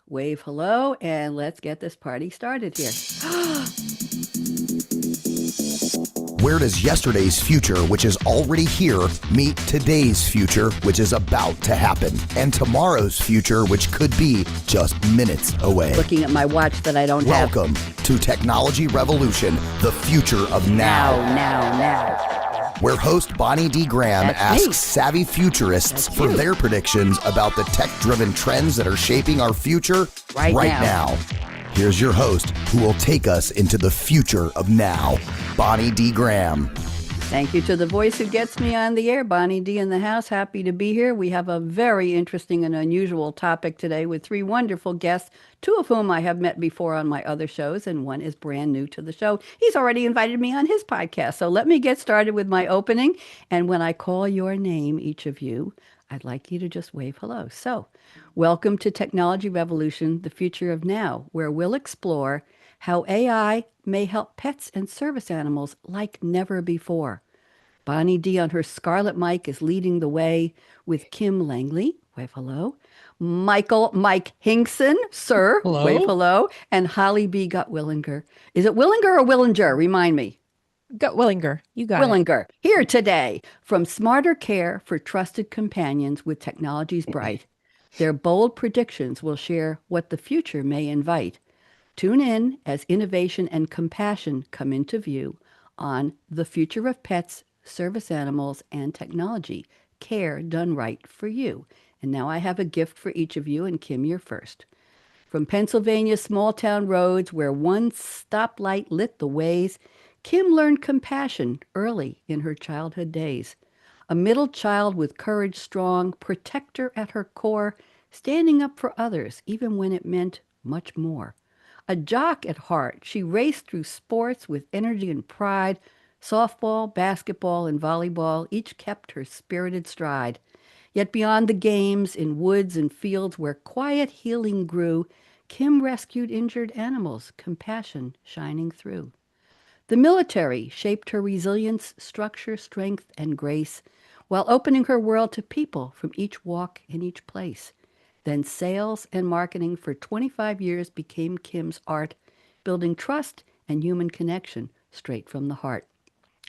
Wave hello, and let's get this party started here. Where does yesterday's future, which is already here, meet today's future, which is about to happen, and tomorrow's future, which could be just minutes away? Looking at my watch that I don't have. Welcome to Technology Revolution, the future of now. Where host Bonnie D. Graham asks savvy futurists for their predictions about the tech-driven trends that are shaping our future right now. Here's your host, who will take us into the future of now, Bonnie D. Graham. Thank you to the voice who gets me on the air, Bonnie D. in the house. Happy to be here. We have a very interesting and unusual topic today with three wonderful guests, two of whom I have met before on my other shows, and one is brand new to the show. He's already invited me on his podcast. So let me get started with my opening. And when I call your name, each of you, I'd like you to just wave hello. So, welcome to Technology Revolution, the future of now, where we'll explore how AI may help pets and service animals like never before. Bonnie D on her scarlet mic is leading the way with Kim Langley, wave hello, Mike Hinkson, sir, hello. Wave hello, and Holly B. Gutwillinger. Is it Willinger or Willinger? Remind me. Gutwillinger. You got Willinger, here today from Smarter Care for Trusted Companions with Technologies Bright. Their bold predictions will share what the future may invite. Tune in as innovation and compassion come into view on The Future of Pets, Service Animals, and Technology. Care done right for you. And now I have a gift for each of you, and Kim, you're first. From Pennsylvania's small town roads where one stoplight lit the ways, Kim learned compassion early in her childhood days. A middle child with courage strong, protector at her core, standing up for others even when it meant much more. A jock at heart, she raced through sports with energy and pride. Softball, basketball, and volleyball each kept her spirited stride. Yet beyond the games, in woods and fields where quiet healing grew, Kim rescued injured animals, compassion shining through. The military shaped her resilience, structure, strength, and grace, while opening her world to people from each walk and each place. Then sales and marketing for 25 years became Kim's art, building trust and human connection straight from the heart.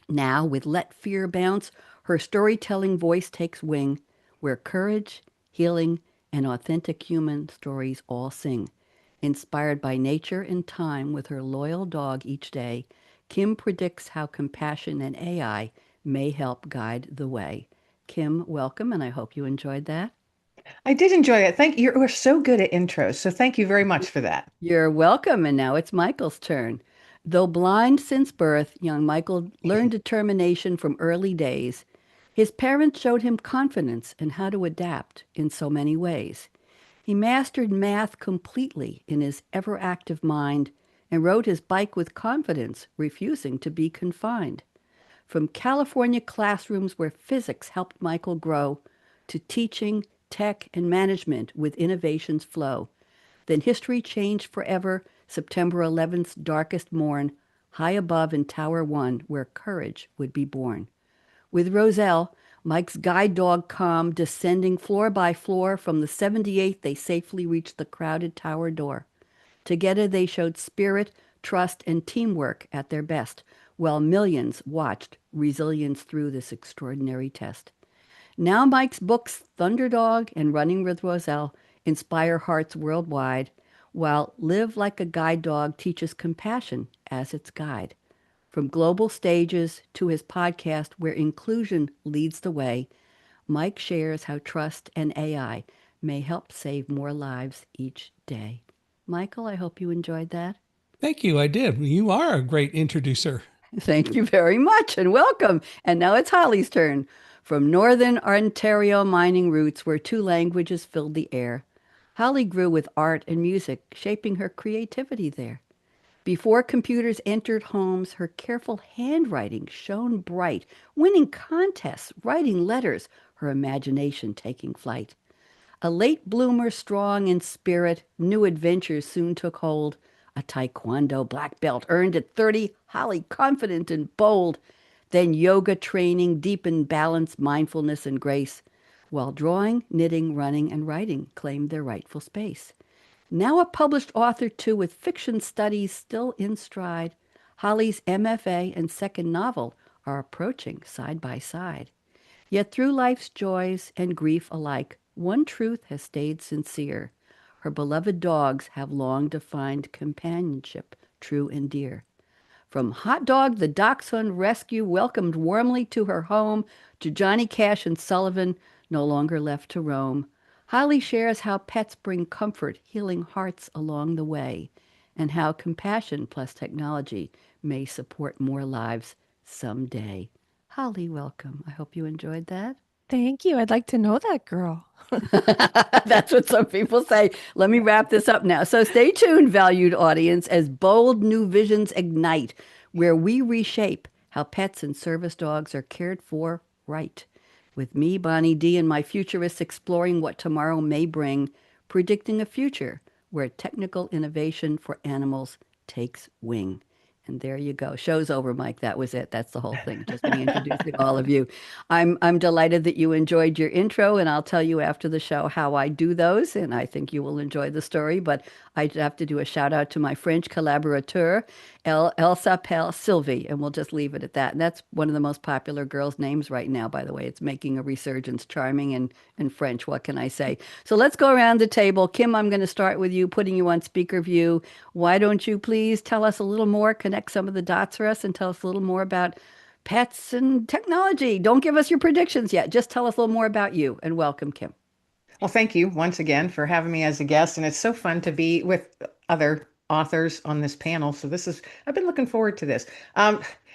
Now, with Let Fear Bounce, her storytelling voice takes wing, where courage, healing, and authentic human stories all sing. Inspired by nature and time with her loyal dog each day, Kim predicts how compassion and AI may help guide the way. Kim, welcome, and I hope you enjoyed that. I did enjoy it. Thank you. You're so good at intros, so thank you very much for that. You're welcome, and now it's Michael's turn. Though blind since birth, young Michael learned determination from early days. His parents showed him confidence and how to adapt in so many ways. He mastered math completely in his ever-active mind and rode his bike with confidence, refusing to be confined. From California classrooms where physics helped Michael grow, to teaching, tech, and management with innovations flow. Then history changed forever, September 11th's darkest morn, high above in Tower 1, where courage would be born. With Roselle, Mike's guide dog calm, descending floor by floor, from the 78th they safely reached the crowded tower door. Together they showed spirit, trust, and teamwork at their best, while millions watched resilience through this extraordinary test. Now Mike's books, Thunderdog and Running with Roselle, inspire hearts worldwide, while Live Like a Guide Dog teaches compassion as its guide. From global stages to his podcast where inclusion leads the way, Mike shares how trust and AI may help save more lives each day. Michael, I hope you enjoyed that. Thank you. I did. You are a great introducer. Thank you very much and welcome. And now it's Holly's turn. From northern Ontario mining roots where two languages filled the air, Holly grew with art and music, shaping her creativity there. Before computers entered homes, her careful handwriting shone bright, winning contests, writing letters, her imagination taking flight. A late bloomer strong in spirit, new adventures soon took hold. A taekwondo black belt earned at 30, Holly confident and bold. Then yoga training deepened balance, mindfulness, and grace, while drawing, knitting, running, and writing claimed their rightful space. Now a published author too, with fiction studies still in stride, Holly's MFA and second novel are approaching side by side. Yet through life's joys and grief alike, one truth has stayed sincere. Her beloved dogs have long defined companionship, true and dear. From Hot Dog, the Dachshund Rescue, welcomed warmly to her home, to Johnny Cash and Sullivan, no longer left to roam, Holly shares how pets bring comfort, healing hearts along the way, and how compassion plus technology may support more lives someday. Holly, welcome. I hope you enjoyed that. Thank you. I'd like to know that girl. That's what some people say. Let me wrap this up now. So stay tuned, valued audience, as bold new visions ignite, where we reshape how pets and service dogs are cared for right. With me, Bonnie D, and my futurists exploring what tomorrow may bring, predicting a future where technical innovation for animals takes wing. And there you go. Show's over, Mike. That was it. That's the whole thing. Just me introducing all of you. I'm delighted that you enjoyed your intro, and I'll tell you after the show how I do those, and I think you will enjoy the story. But I have to do a shout out to my French collaborateur, Elle s'appelle Sylvie, and we'll just leave it at that. And that's one of the most popular girls' names right now, by the way. It's making a resurgence, charming and French. What can I say? So let's go around the table. Kim, I'm going to start with you, putting you on speaker view. Why don't you please tell us a little more, connect some of the dots for us, and tell us a little more about pets and technology. Don't give us your predictions yet. Just tell us a little more about you, and welcome, Kim. Well, thank you once again for having me as a guest. And it's so fun to be with other authors on this panel. So I've been looking forward to this.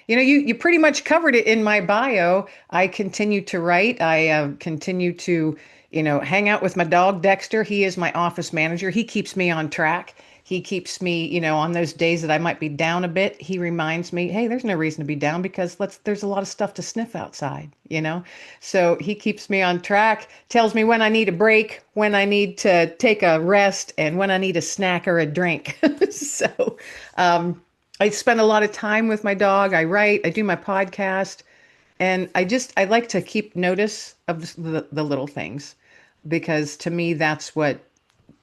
You pretty much covered it in my bio. I continue to write. I continue to, hang out with my dog, Dexter. He is my office manager. He keeps me on track. He keeps me, on those days that I might be down a bit. He reminds me, hey, there's no reason to be down because there's a lot of stuff to sniff outside, So he keeps me on track, tells me when I need a break, when I need to take a rest, and when I need a snack or a drink. So I spend a lot of time with my dog. I write, I do my podcast, and I like to keep notice of the little things because to me, that's what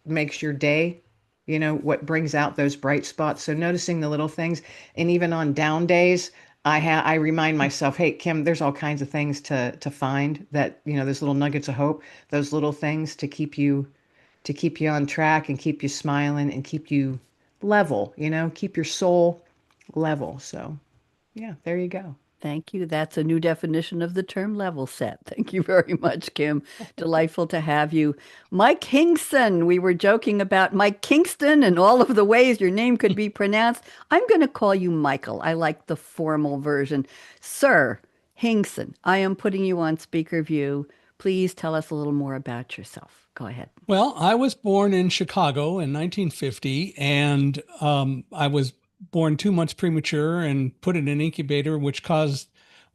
makes your day. What brings out those bright spots. So noticing the little things, and even on down days, I remind myself, hey, Kim, there's all kinds of things to find that, those little nuggets of hope, those little things to keep you on track and keep you smiling and keep you level, keep your soul level. So yeah, there you go. Thank you. That's a new definition of the term level set. Thank you very much, Kim. Delightful to have you. Mike Hingston. We were joking about Mike Kingston and all of the ways your name could be pronounced. I'm going to call you Michael. I like the formal version. Sir Hingston, I am putting you on speaker view. Please tell us a little more about yourself. Go ahead. Well, I was born in Chicago in 1950, and I was born 2 months premature and put in an incubator, which caused,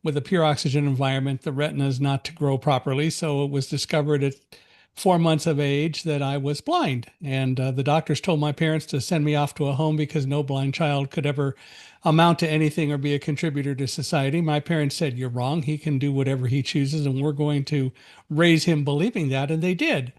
with a pure oxygen environment, the retinas not to grow properly. So it was discovered at 4 months of age that I was blind. And the doctors told my parents to send me off to a home because no blind child could ever amount to anything or be a contributor to society. My parents said, "You're wrong. He can do whatever he chooses, and we're going to raise him believing that." And they did.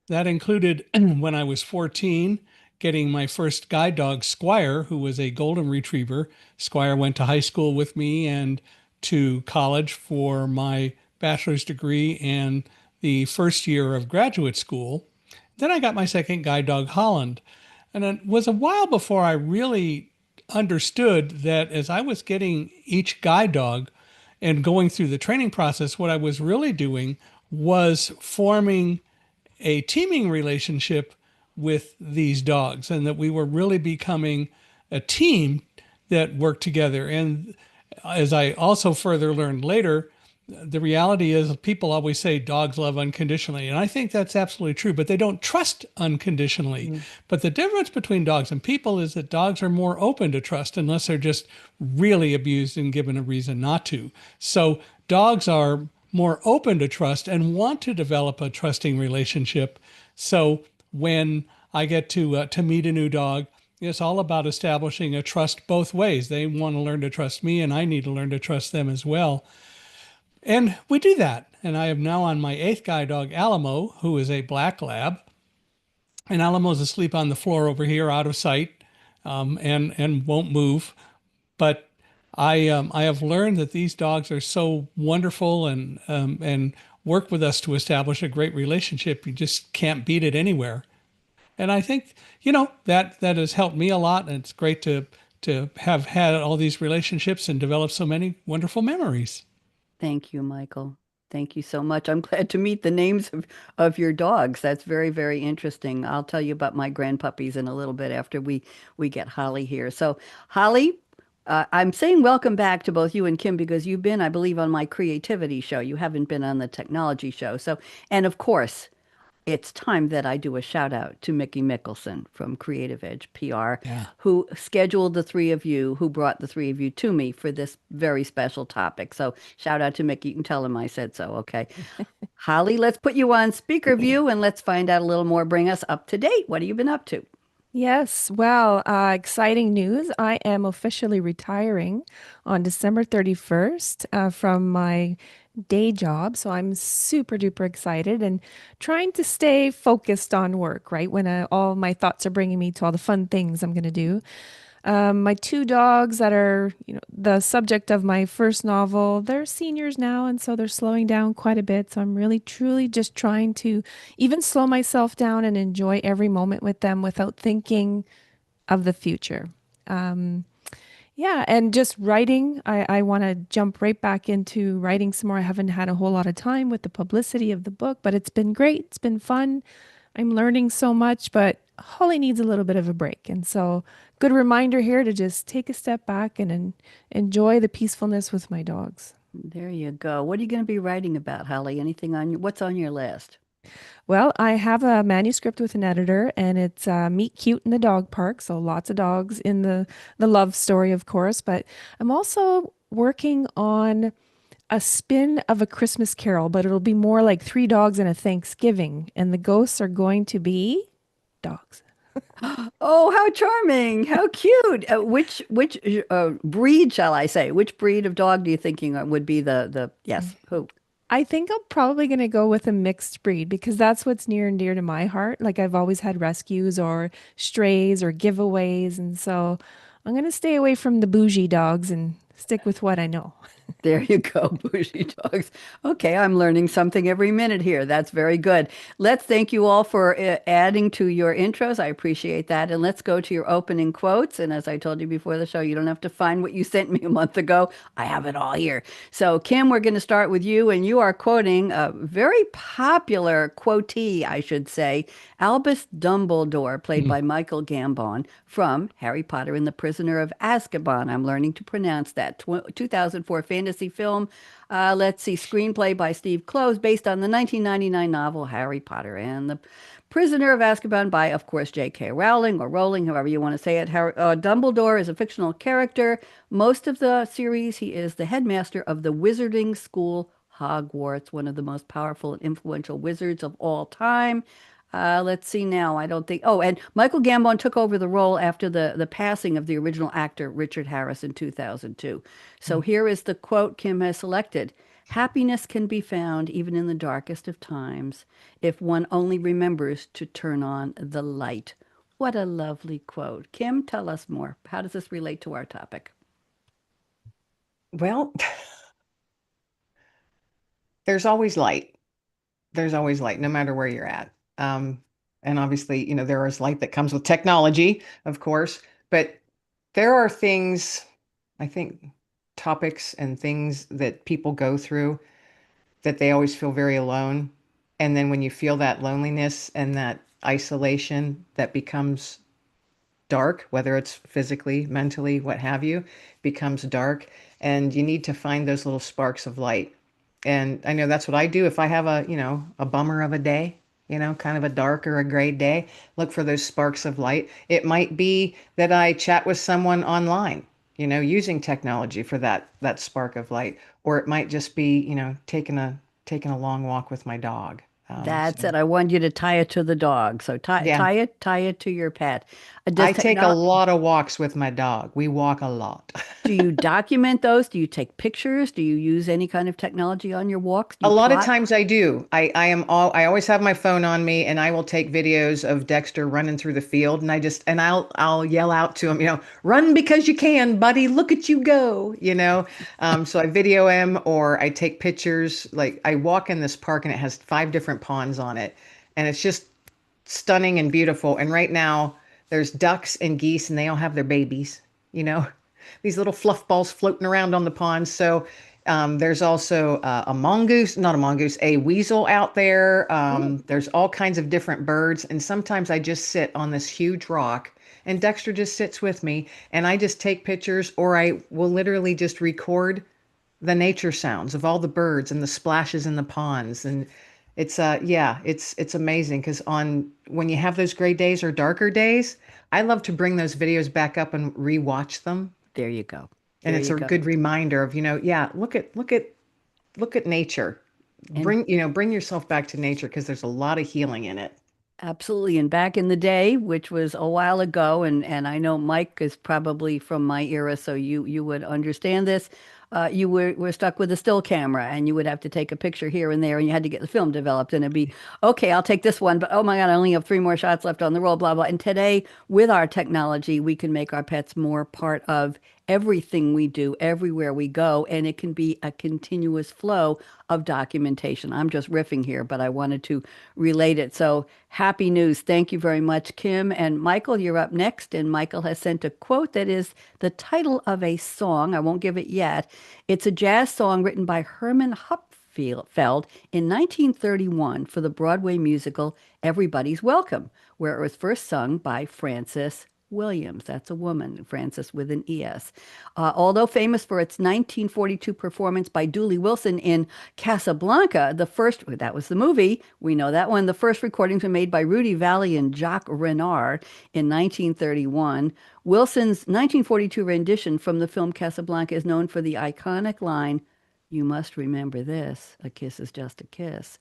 That included, when I was 14, getting my first guide dog, Squire, who was a golden retriever. Squire went to high school with me and to college for my bachelor's degree and the first year of graduate school. Then I got my second guide dog, Holland. And it was a while before I really understood that as I was getting each guide dog and going through the training process, what I was really doing was forming a teaming relationship with these dogs, and that we were really becoming a team that worked together. And as I also further learned later, the reality is people always say dogs love unconditionally. And I think that's absolutely true, but they don't trust unconditionally. But the difference between dogs and people is that dogs are more open to trust unless they're just really abused and given a reason not to. So dogs are more open to trust and want to develop a trusting relationship. So when I get to meet a new dog, it's all about establishing a trust both ways. They want to learn to trust me, and I need to learn to trust them as well. And we do that. And I am now on my 8th guide dog, Alamo, who is a black lab. and Alamo's asleep on the floor over here, out of sight, and won't move. But I have learned that these dogs are so wonderful and work with us to establish a great relationship. You just can't beat it anywhere. And I think, that has helped me a lot. And it's great to have had all these relationships and develop so many wonderful memories. Thank you, Michael. Thank you so much. I'm glad to meet the names of your dogs. That's very, very interesting. I'll tell you about my grandpuppies in a little bit after we get Holly here. So, Holly, I'm saying welcome back to both you and Kim because you've been, I believe, on my creativity show. You haven't been on the technology show. So, and of course, it's time that I do a shout out to Mickey Mickelson from Creative Edge PR, Yeah. who scheduled the three of you, who brought the three of you to me for this very special topic. So shout out to Mickey. You can tell him I said so. Okay. Holly, let's put you on speaker view and let's find out a little more. Bring us up to date. What have you been up to? Yes, well, exciting news. I am officially retiring on December 31st from my day job. So I'm super duper excited and trying to stay focused on work, right? When all my thoughts are bringing me to all the fun things I'm going to do. My two dogs that are, the subject of my first novel, they're seniors now, and so they're slowing down quite a bit. So I'm really, truly just trying to even slow myself down and enjoy every moment with them without thinking of the future. Um, yeah, and just writing. I want to jump right back into writing some more. I haven't had a whole lot of time with the publicity of the book, but it's been great. It's been fun. I'm learning so much, but Holly needs a little bit of a break. And so, good reminder here to just take a step back and enjoy the peacefulness with my dogs. There you go. What are you going to be writing about, Holly? Anything on what's on your list? Well, I have a manuscript with an editor, and it's Meet Cute in the Dog Park. So lots of dogs in the love story, of course. But I'm also working on a spin of A Christmas Carol, but it'll be more like three dogs and a Thanksgiving, and the ghosts are going to be dogs. Oh, how charming! How cute! Which breed shall I say? Which breed of dog do you thinking would be the yes? Who? I think I'm probably going to go with a mixed breed because that's what's near and dear to my heart. Like I've always had rescues or strays or giveaways. And so I'm going to stay away from the bougie dogs and stick with what I know. There you go, bougie dogs. Okay, I'm learning something every minute here. That's very good. Let's thank you all for adding to your intros. I appreciate that. And let's go to your opening quotes. And as I told you before the show, you don't have to find what you sent me a month ago. I have it all here. So, Kim, we're going to start with you. And you are quoting a very popular quotee, I should say, Albus Dumbledore, played by Michael Gambon from Harry Potter and the Prisoner of Azkaban. I'm learning to pronounce that. 2004 fantasy film. Let's see, screenplay by Steve Kloves, based on the 1999 novel Harry Potter and the Prisoner of Azkaban by, of course, J.K. Rowling, or Rowling, however you want to say it. Dumbledore is a fictional character. Most of the series, he is the headmaster of the Wizarding School, Hogwarts, one of the most powerful and influential wizards of all time. Let's see now. I don't think. Oh, and Michael Gambon took over the role after the passing of the original actor Richard Harris in 2002. So here is the quote Kim has selected. Happiness can be found even in the darkest of times if one only remembers to turn on the light. What a lovely quote. Kim, tell us more. How does this relate to our topic? Well, there's always light. There's always light, no matter where you're at. And obviously, there is light that comes with technology, of course, but there are things, I think, topics and things that people go through that they always feel very alone. And then when you feel that loneliness and that isolation that becomes dark, whether it's physically, mentally, what have you, becomes dark. And you need to find those little sparks of light. And I know that's what I do if I have a bummer of a day, kind of a dark or a gray day, look for those sparks of light. It might be that I chat with someone online, using technology for that spark of light, or it might just be, taking a long walk with my dog. That's So it. I want you to tie it to the dog. So yeah, tie it to your pet. Does I take a techno lot of walks with my dog. We walk a lot. Do you document those? Do you take pictures? Do you use any kind of technology on your walks? Do A you lot of plot? times I do. I always have my phone on me and I will take videos of Dexter running through the field and I'll yell out to him, run because you can, buddy. Look at you go, So I video him or I take pictures. Like I walk in this park and it has 5 different ponds on it and it's just stunning and beautiful. And right now there's ducks and geese and they all have their babies, you know, these little fluff balls floating around on the pond. So there's also a mongoose, not a mongoose, a weasel out there. Ooh, There's all kinds of different birds. And sometimes I just sit on this huge rock and Dexter just sits with me and I just take pictures or I will literally just record the nature sounds of all the birds and the splashes in the ponds. And it's amazing because on when you have those gray days or darker days, I love to bring those videos back up and rewatch them. there you go. And There it's you a go. good reminder of, yeah, look at nature. And Bring yourself back to nature because there's a lot of healing in it. absolutely. And back in the day, which was a while ago, and I know Mike is probably from my era, so you would understand this. You were stuck with a still camera, and you would have to take a picture here and there, and you had to get the film developed, and it'd be okay. I'll take this one, but oh my God, I only have 3 more shots left on the roll. Blah blah. And today, with our technology, we can make our pets more part of everything we do, everywhere we go, and it can be a continuous flow of documentation. I'm just riffing here, but I wanted to relate it. So happy news. Thank you very much, Kim. And Michael, you're up next. And Michael has sent a quote that is the title of a song. I won't give it yet. It's a jazz song written by Herman Hupfeld in 1931 for the Broadway musical Everybody's Welcome, where it was first sung by Frances Williams. That's a woman, Frances with an ES. Although famous for its 1942 performance by Dooley Wilson in Casablanca, that was the movie, we know that one. The first recordings were made by Rudy Vallee and Jacques Renard in 1931. Wilson's 1942 rendition from the film Casablanca is known for the iconic line, "You must remember this, a kiss is just a kiss."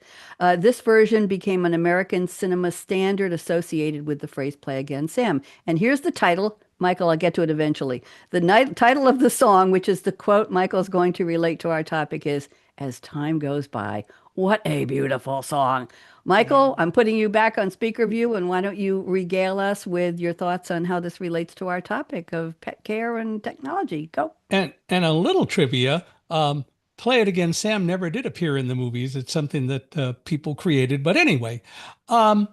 This version became an American cinema standard associated with the phrase "Play Again, Sam." And here's the title. Michael, I'll get to it eventually. The title of the song, which is the quote Michael's going to relate to our topic, is "As Time Goes By." What a beautiful song. Yeah. Michael, I'm putting you back on speaker view, and why don't you regale us with your thoughts on how this relates to our topic of pet care and technology? Go. And a little trivia, Play It Again, Sam never did appear in the movies. It's something that people created. But anyway, um,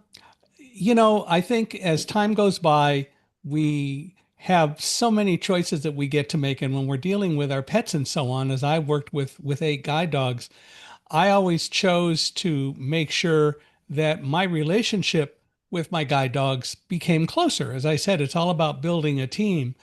I think as time goes by, we have so many choices that we get to make. And when we're dealing with our pets and so on, as I worked with 8 guide dogs, I always chose to make sure that my relationship with my guide dogs became closer. As I said, it's all about building a team.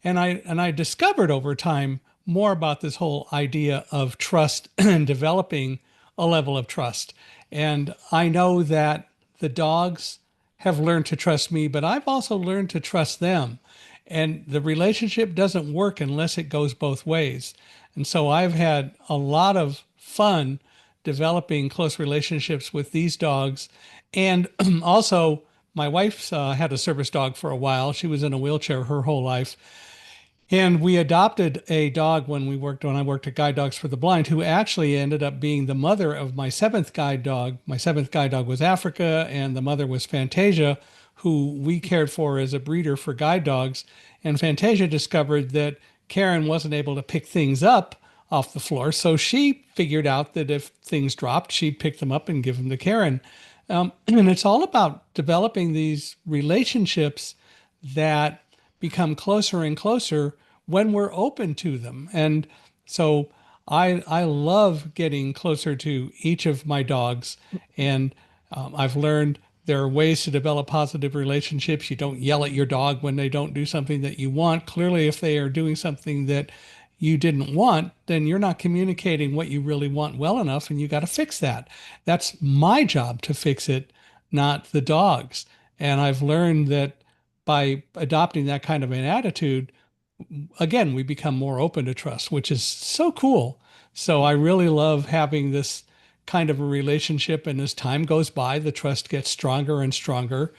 And I discovered over time more about this whole idea of trust and developing a level of trust. And I know that the dogs have learned to trust me, but I've also learned to trust them. And the relationship doesn't work unless it goes both ways. And so I've had a lot of fun developing close relationships with these dogs. And also, my wife's had a service dog for a while. She was in a wheelchair her whole life. And we adopted a dog when I worked at Guide Dogs for the Blind, who actually ended up being the mother of my 7th guide dog. My 7th guide dog was Africa, and the mother was Fantasia, who we cared for as a breeder for guide dogs. And Fantasia discovered that Karen wasn't able to pick things up off the floor, so she figured out that if things dropped, she'd pick them up and give them to Karen. And it's all about developing these relationships that become closer and closer when we're open to them. And so I love getting closer to each of my dogs. And I've learned there are ways to develop positive relationships. You don't yell at your dog when they don't do something that you want. Clearly, if they are doing something that you didn't want, then you're not communicating what you really want well enough, and you got to fix that. That's my job to fix it, not the dog's. And I've learned that by adopting that kind of an attitude, again, we become more open to trust, which is so cool. So I really love having this kind of a relationship. And as time goes by, the trust gets stronger and stronger.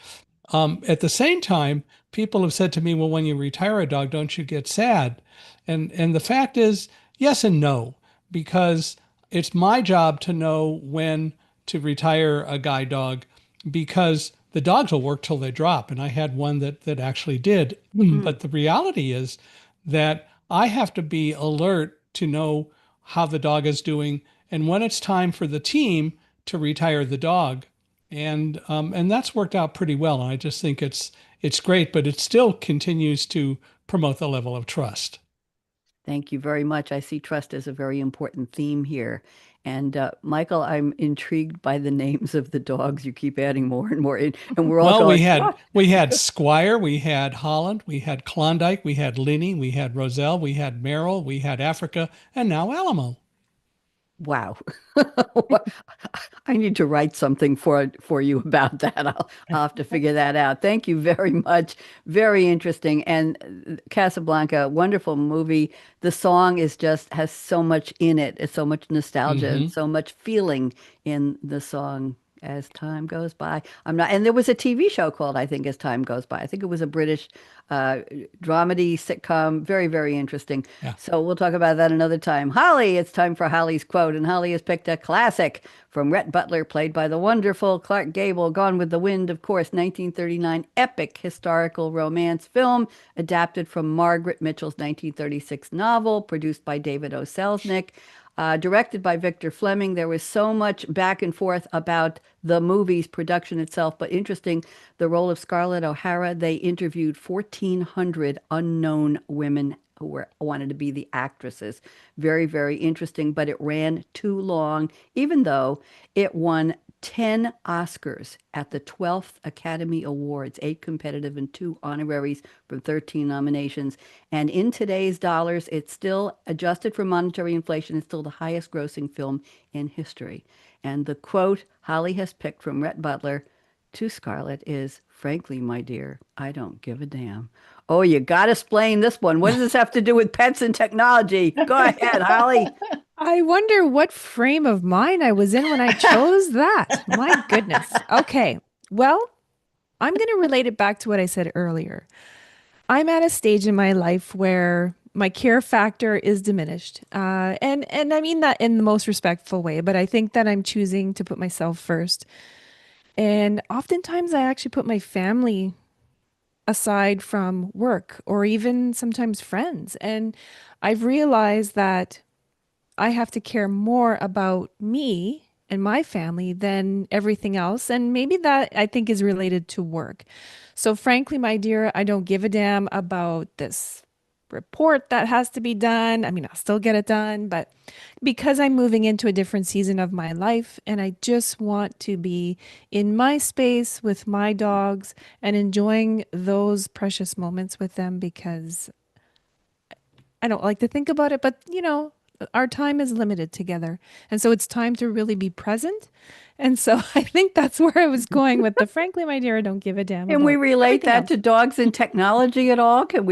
At the same time, people have said to me, well, when you retire a dog, don't you get sad? And the fact is, yes and no, because it's my job to know when to retire a guide dog, because the dogs will work till they drop. And I had one that actually did. But the reality is that I have to be alert to know how the dog is doing and when it's time for the team to retire the dog. And that's worked out pretty well. And I just think it's great, but it still continues to promote the level of trust. Thank you very much. I see trust as a very important theme here. And Michael, I'm intrigued by the names of the dogs. You keep adding more and more in, and we're all Well, going, what? we had Squire, we had Holland, we had Klondike, we had Linny, we had Roselle, we had Merrill, we had Africa, and now Alamo. Wow. I need to write something for you about that. I'll have to figure that out. Thank you very much. Very interesting. And Casablanca, wonderful movie. The song is just has so much in it. It's so much nostalgia and Hmm. so much feeling in the song as time goes by. I'm not, and there was a TV show called, I think, As Time Goes By. I think it was a British uh, dramedy sitcom. Very, very interesting. Yeah. So we'll talk about that another time. Holly, it's time for Holly's quote. And Holly has picked a classic from Rhett Butler, played by the wonderful Clark Gable, Gone with the Wind, of course, 1939 epic historical romance film adapted from Margaret Mitchell's 1936 novel, produced by David O. Selznick. Directed by Victor Fleming. There was so much back and forth about the movie's production itself, but interesting, the role of Scarlett O'Hara, they interviewed 1,400 unknown women who wanted to be the actresses. Very, very interesting, but it ran too long, even though it won 10 Oscars at the 12th Academy Awards, 8 competitive and 2 honoraries from 13 nominations. And in today's dollars, it's still adjusted for monetary inflation. It's still the highest grossing film in history. And the quote Holly has picked from Rhett Butler to Scarlett is, frankly, my dear, I don't give a damn. Oh, you got to explain this one. What does this have to do with pets and technology? Go ahead, Holly. I wonder what frame of mind I was in when I chose that. My goodness. Okay. Well, I'm going to relate it back to what I said earlier. I'm at a stage in my life where my care factor is diminished. And I mean that in the most respectful way, but I think that I'm choosing to put myself first. And oftentimes I actually put my family aside from work or even sometimes friends. And I've realized that I have to care more about me and my family than everything else. And maybe that I think is related to work. So, frankly, my dear, I don't give a damn about this report that has to be done. I mean, I'll still get it done, but because I'm moving into a different season of my life and I just want to be in my space with my dogs and enjoying those precious moments with them because I don't like to think about it, but our time is limited together. And so it's time to really be present. And so I think that's where I was going with the frankly, my dear, I don't give a damn Can we about relate everything that else. to dogs and technology at all? Can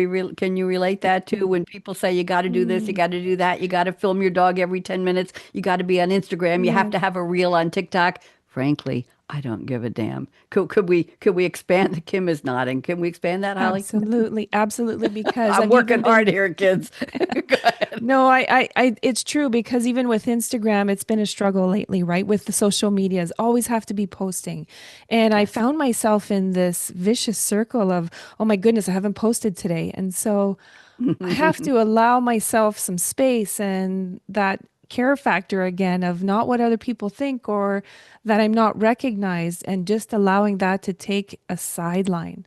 you relate that to when people say you got to do this, you Mm, got to do that, you got to film your dog every 10 minutes, you got to be on Instagram, you have yes. to have a reel on TikTok? Frankly, I don't give a damn. Could we expand? Kim is nodding. Can we expand that, Holly? Absolutely, absolutely. Because I'm I've working even hard been, here, kids. Go ahead. no, it's true because even with Instagram, it's been a struggle lately, right? With the social medias, always have to be posting. And I Yes. found myself in this vicious circle of, oh my goodness, I haven't posted today. And so I have to allow myself some space and that care factor again of not what other people think or that I'm not recognized and just allowing that to take a sideline.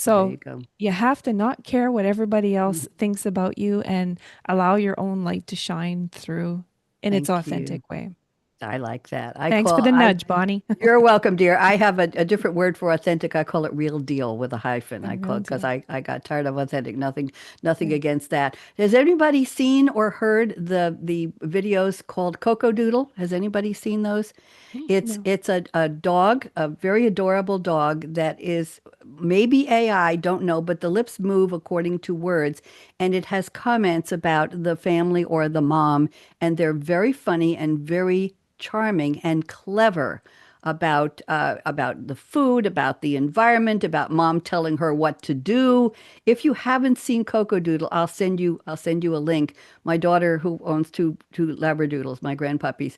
There you So go. you have to not care what everybody else thinks about you and allow your own light to shine through in its Thank you. authentic way. I like that. Thanks for the nudge, Bonnie. You're welcome, dear. I have a different word for authentic. I call it real deal with a hyphen. A I call real it because deal. I got tired of authentic. Nothing Yeah. against that. Has anybody seen or heard the videos called Coco Doodle? Has anybody seen those? It's No. it's a dog, a very adorable dog that is maybe AI, don't know, but the lips move according to words, and it has comments about the family or the mom, and they're very funny and very charming and clever about the food, about the environment, about mom telling her what to do. If you haven't seen Coco Doodle, I'll send you a link. My daughter, who owns two Labradoodles, my grandpuppies,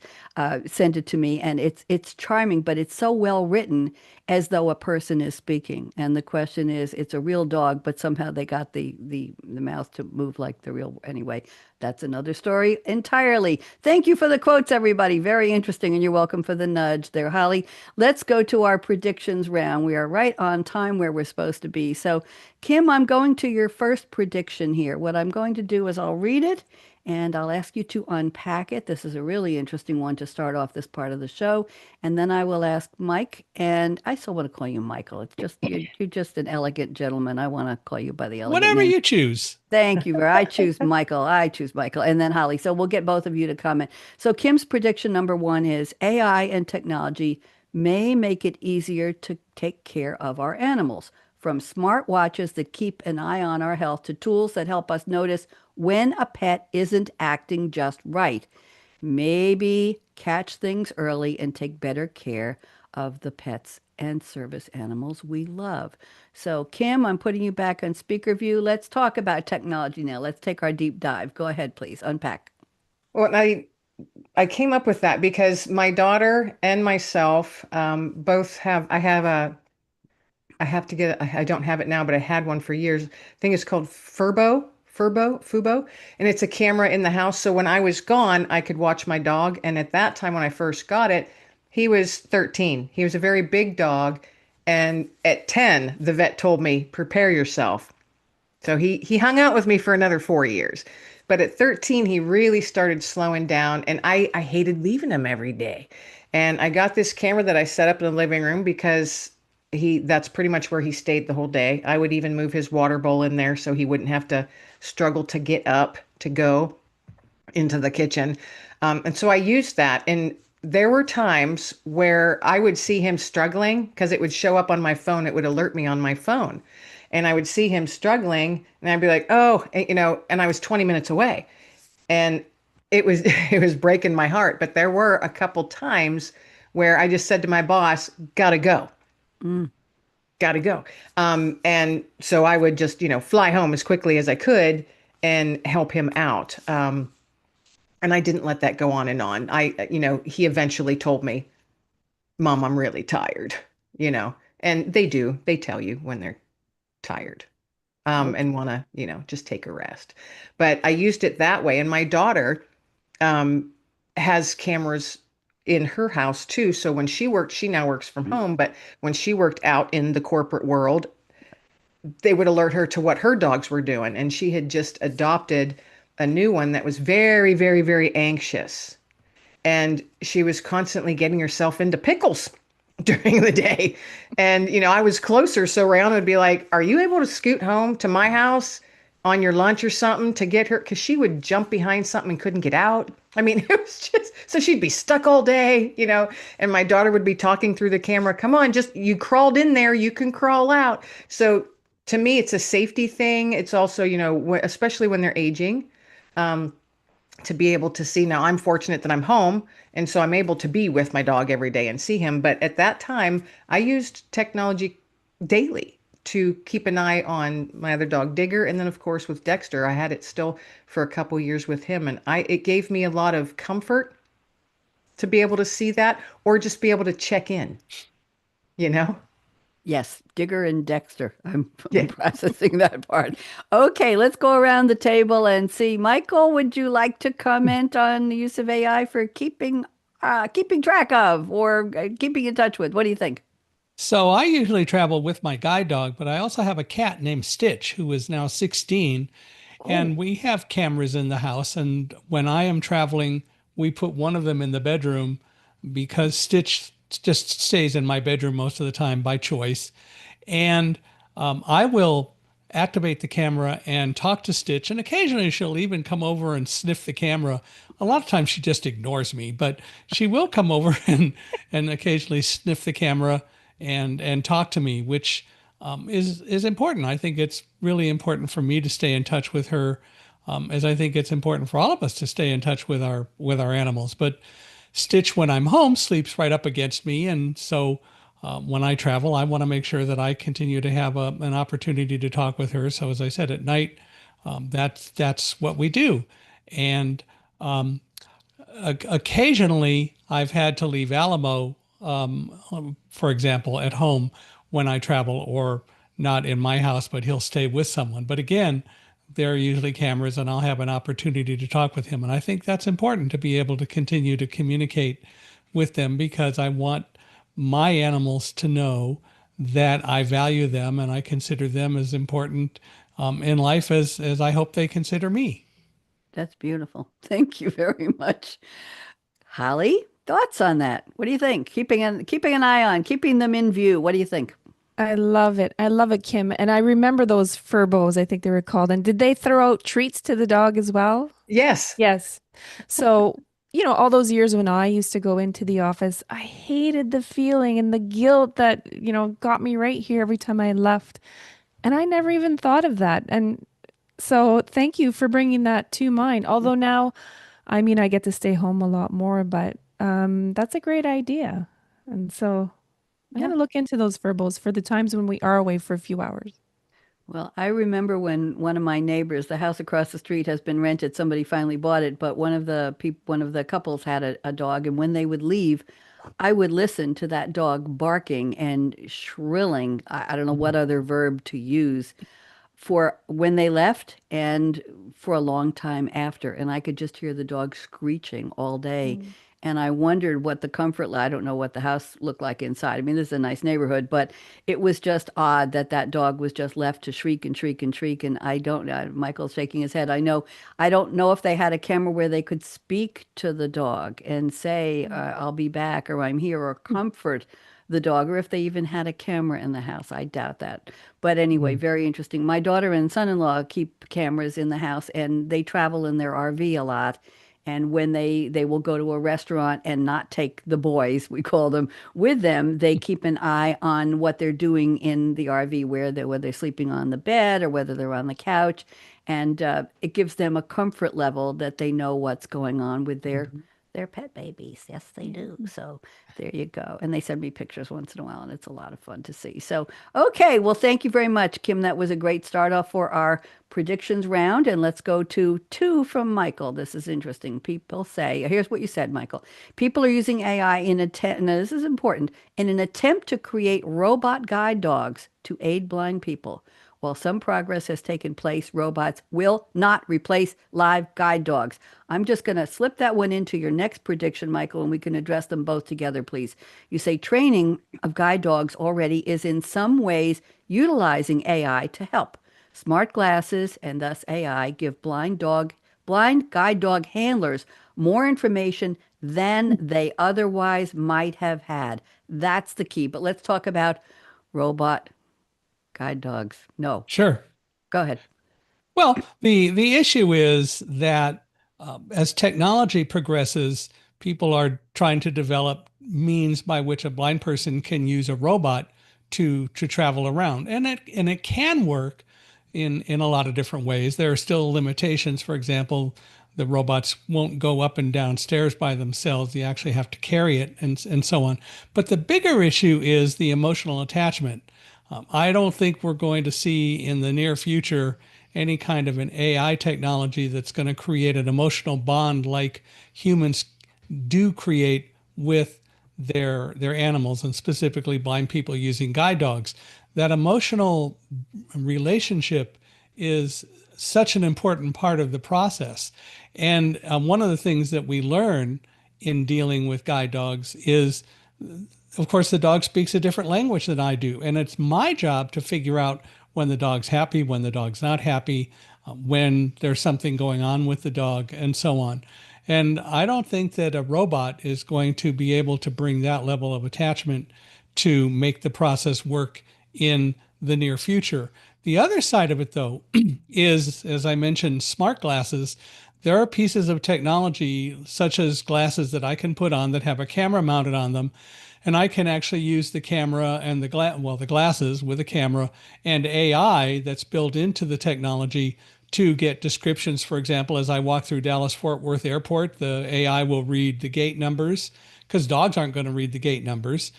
sent it to me, and it's charming, but it's so well written, as though a person is speaking. And the question is, it's a real dog, but somehow they got the mouth to move like the real. Anyway, that's another story entirely. Thank you for the quotes, everybody. Very interesting, and you're welcome for the nudge there, Holly. Let's go to our predictions round. We are right on time where we're supposed to be. So, Kim, I'm going to your first prediction here. What I'm going to do is I'll read it and I'll ask you to unpack it. This is a really interesting one to start off this part of the show. And then I will ask Mike, and I still want to call you Michael. It's just you're just an elegant gentleman. I want to call you by the elegant Whatever name. you choose. Thank you. I choose Michael. And then Holly. So we'll get both of you to comment. So Kim's prediction number one is AI and technology may make it easier to take care of our animals. From smart watches that keep an eye on our health to tools that help us notice when a pet isn't acting just right. Maybe catch things early and take better care of the pets and service animals we love. So, Kim, I'm putting you back on speaker view. Let's talk about technology now. Let's take our deep dive. Go ahead, please. Unpack. Well, I came up with that because my daughter and myself both have. I have to get. I don't have it now, but I had one for years. I think it's called Fubo, and it's a camera in the house. So when I was gone, I could watch my dog. And at that time, when I first got it, he was 13. He was a very big dog, and at 10, the vet told me, "Prepare yourself." So he hung out with me for another 4 years. But at 13, he really started slowing down, and I hated leaving him every day. And I got this camera that I set up in the living room because that's pretty much where he stayed the whole day. I would even move his water bowl in there so he wouldn't have to struggle to get up to go into the kitchen. And so I used that. And there were times where I would see him struggling because it would show up on my phone. It would alert me on my phone. And I would see him struggling and I'd be like, oh, and I was 20 minutes away. And it was it was breaking my heart. But there were a couple times where I just said to my boss, gotta go. Gotta go. And so I would just, fly home as quickly as I could and help him out. And I didn't let that go on and on. He eventually told me, Mom, I'm really tired, and they tell you when they're tired, and want to, just take a rest. But I used it that way. And my daughter, has cameras in her house too. So when she now works from home, but when she worked out in the corporate world, they would alert her to what her dogs were doing. And she had just adopted a new one that was very, very, very anxious. And she was constantly getting herself into pickles during the day. And, I was closer. So Rihanna would be like, are you able to scoot home to my house on your lunch or something to get her? Because she would jump behind something and couldn't get out. I mean, it was just, so she'd be stuck all day, and my daughter would be talking through the camera. Come on, you crawled in there, you can crawl out. So to me, it's a safety thing. It's also, especially when they're aging, to be able to see. Now I'm fortunate that I'm home. And so I'm able to be with my dog every day and see him. But at that time, I used technology daily to keep an eye on my other dog, Digger. And then, of course, with Dexter, I had it still for a couple years with him. And it gave me a lot of comfort to be able to see that, or just be able to check in, Yes, Digger and Dexter. I'm processing that part. Okay, let's go around the table and see. Michael, would you like to comment on the use of AI for keeping track of or keeping in touch with? What do you think? So I usually travel with my guide dog, but I also have a cat named Stitch, who is now 16. And we have cameras in the house. And when I am traveling, we put one of them in the bedroom because Stitch just stays in my bedroom most of the time by choice. And I will activate the camera and talk to Stitch. And occasionally she'll even come over and sniff the camera. A lot of times she just ignores me, but she will come over and occasionally sniff the camera and talk to me, which is important. I think it's really important for me to stay in touch with her, as I think it's important for all of us to stay in touch with our animals. But Stitch, when I'm home, sleeps right up against me. And so when I travel, I want to make sure that I continue to have an opportunity to talk with her. So as I said, at night, that's what we do. And occasionally, I've had to leave Alamo, for example, at home when I travel, or not in my house, but he'll stay with someone. But again, there are usually cameras, and I'll have an opportunity to talk with him. And I think that's important, to be able to continue to communicate with them, because I want my animals to know that I value them and I consider them as important in life as I hope they consider me. That's beautiful. Thank you very much. Holly, thoughts on that? What do you think? Keeping an eye on, keeping them in view. What do you think? I love it. I love it, Kim. And I remember those furbos, I think they were called. And did they throw out treats to the dog as well? Yes. Yes. So, all those years when I used to go into the office, I hated the feeling and the guilt that, got me right here every time I left. And I never even thought of that. And so thank you for bringing that to mind. Although now, I mean, I get to stay home a lot more, but that's a great idea. And so I'm Yeah. going to look into those furbos for the times when we are away for a few hours. Well, I remember when one of my neighbors, the house across the street has been rented. Somebody finally bought it, but one of the couples had a dog, and when they would leave, I would listen to that dog barking and shrilling. I don't know what other verb to use for when they left and for a long time after. And I could just hear the dog screeching all day. Mm. And I wondered what the I don't know what the house looked like inside. I mean, this is a nice neighborhood, but it was just odd that that dog was just left to shriek and shriek and shriek. And I don't know, Michael's shaking his head. I don't know if they had a camera where they could speak to the dog and say, I'll be back, or I'm here, or comfort the dog, or if they even had a camera in the house. I doubt that. But anyway, Mm. very interesting. My daughter and son-in-law keep cameras in the house, and they travel in their RV a lot. And when they will go to a restaurant and not take the boys, we call them, with them, they keep an eye on what they're doing in the RV, whether they're sleeping on the bed or whether they're on the couch. And it gives them a comfort level that they know what's going on with their pet babies. Yes, they do. So there you go. And they send me pictures once in a while, and it's a lot of fun to see. So, okay. Well, thank you very much, Kim. That was a great start off for our predictions round. And let's go to two from Michael. This is interesting. People say, here's what you said, Michael. People are using AI now this is important, in an attempt to create robot guide dogs to aid blind people. While some progress has taken place, robots will not replace live guide dogs. I'm just going to slip that one into your next prediction, Michael, and we can address them both together, please. You say training of guide dogs already is in some ways utilizing AI to help. Smart glasses and thus AI give blind guide dog handlers more information than they otherwise might have had. That's the key. But let's talk about robot guide dogs. No, Sure. go ahead. Well, the issue is that as technology progresses, people are trying to develop means by which a blind person can use a robot to travel around, and it can work in a lot of different ways. There are still limitations. For example, the robots won't go up and down stairs by themselves. You actually have to carry it, and so on. But the bigger issue is the emotional attachment. I don't think we're going to see in the near future any kind of an AI technology that's going to create an emotional bond like humans do create with their animals, and specifically blind people using guide dogs. That emotional relationship is such an important part of the process. And one of the things that we learn in dealing with guide dogs is, of course, the dog speaks a different language than I do. And it's my job to figure out when the dog's happy, when the dog's not happy, when there's something going on with the dog, and so on. And I don't think that a robot is going to be able to bring that level of attachment to make the process work in the near future. The other side of it, though, is, as I mentioned, smart glasses. There are pieces of technology, such as glasses that I can put on that have a camera mounted on them, and I can actually use the camera and the glasses with a camera and AI that's built into the technology to get descriptions. For example, as I walk through Dallas-Fort Worth Airport, the AI will read the gate numbers because dogs aren't going to read the gate numbers.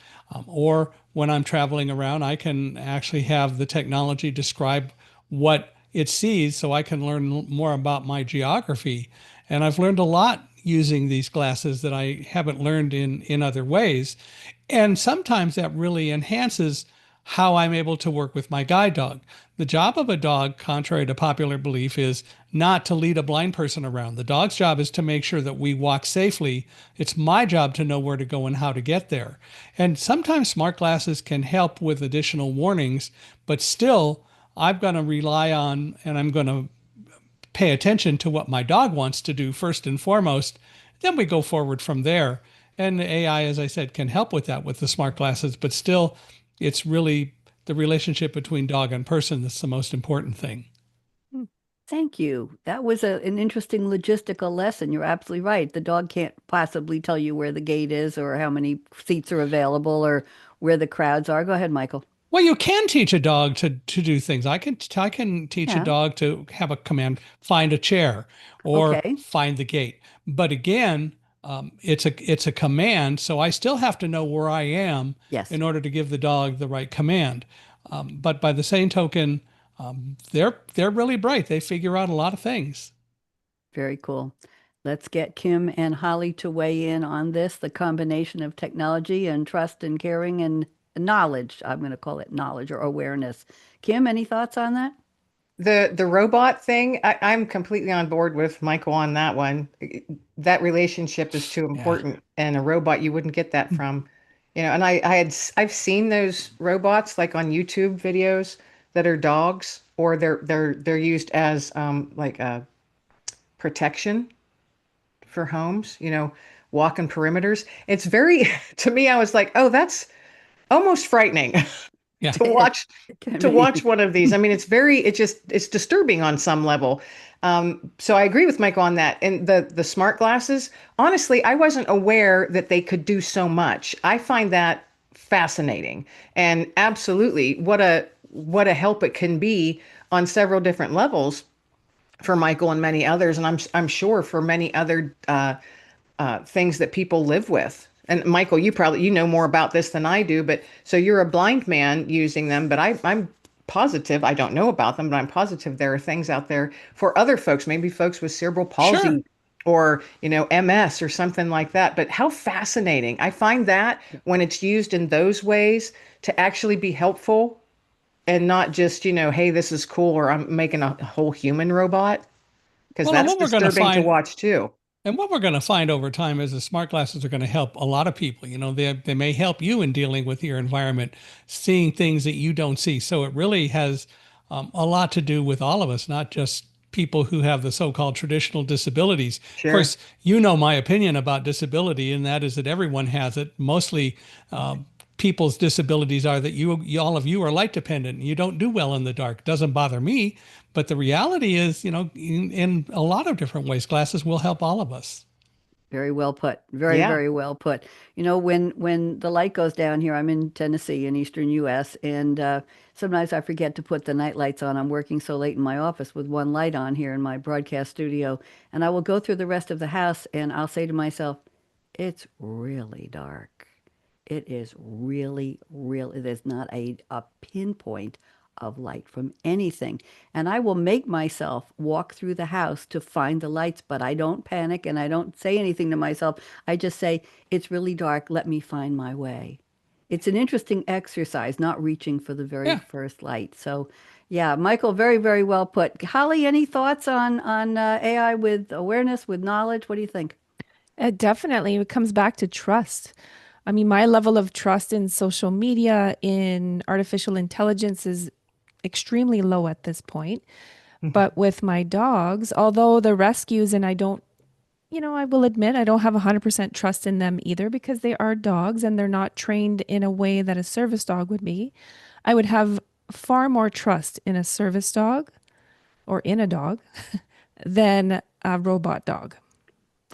Or when I'm traveling around, I can actually have the technology describe what it sees so I can learn more about my geography. And I've learned a lot using these glasses that I haven't learned in other ways. And sometimes that really enhances how I'm able to work with my guide dog. The job of a dog, contrary to popular belief, is not to lead a blind person around. The dog's job is to make sure that we walk safely. It's my job to know where to go and how to get there. And sometimes smart glasses can help with additional warnings, but still, I'm going to rely on and I'm going to pay attention to what my dog wants to do first and foremost. Then we go forward from there. And the AI, as I said, can help with that with the smart glasses, but still, it's really the relationship between dog and person that's the most important thing. Thank you. That was an interesting logistical lesson. You're absolutely right. The dog can't possibly tell you where the gate is or how many seats are available or where the crowds are. Go ahead, Michael. Well, you can teach a dog to do things. I can teach a dog to have a command, find a chair or find the gate. But again, it's a command, so I still have to know where I am in order to give the dog the right command. But by the same token, they're really bright. They figure out a lot of things. Very cool. Let's get Kim and Holly to weigh in on this, the combination of technology and trust and caring and knowledge. I'm going to call it knowledge or awareness. Kim, any thoughts on that? The robot thing, I'm completely on board with Michael on that one. That relationship is too important, and a robot you wouldn't get that from, And I've seen those robots like on YouTube videos that are dogs, or they're used as like a protection for homes, walking perimeters. It's very to me, I was like, oh, that's almost frightening. to watch one of these. I mean, it's disturbing on some level. So I agree with Michael on that. And the smart glasses, honestly, I wasn't aware that they could do so much. I find that fascinating, and absolutely what a help it can be on several different levels for Michael and many others. And I'm sure for many other things that people live with. And Michael, you know more about this than I do, but so you're a blind man using them, but I'm positive, I don't know about them, but I'm positive there are things out there for other folks, maybe folks with cerebral palsy or, MS or something like that. But how fascinating. I find that when it's used in those ways to actually be helpful and not just, hey, this is cool, or I'm making a whole human robot, because that's disturbing to watch too. And what we're going to find over time is the smart glasses are going to help a lot of people. They may help you in dealing with your environment, seeing things that you don't see. So it really has a lot to do with all of us, not just people who have the so-called traditional disabilities. Sure. Of course, my opinion about disability, and that is that everyone has it. Mostly people's disabilities are that all of you are light dependent. You don't do well in the dark. Doesn't bother me. But the reality is, in a lot of different ways, glasses will help all of us. Very well put. Very well put. When the light goes down here, I'm in Tennessee in eastern U.S., and sometimes I forget to put the night lights on. I'm working so late in my office with one light on here in my broadcast studio, and I will go through the rest of the house, and I'll say to myself, it's really dark. It is really, there's not a pinpoint of light from anything. And I will make myself walk through the house to find the lights, but I don't panic and I don't say anything to myself. I just say, it's really dark. Let me find my way. It's an interesting exercise, not reaching for the very first light. So yeah, Michael, very, very well put. Holly, any thoughts on AI with awareness, with knowledge? What do you think? Definitely. It comes back to trust. I mean, my level of trust in social media, in artificial intelligence is extremely low at this point. But with my dogs, although the rescues, and I don't, I will admit I don't have 100% trust in them either, because they are dogs and they're not trained in a way that a service dog would be. I would have far more trust in a service dog or in a dog than a robot dog.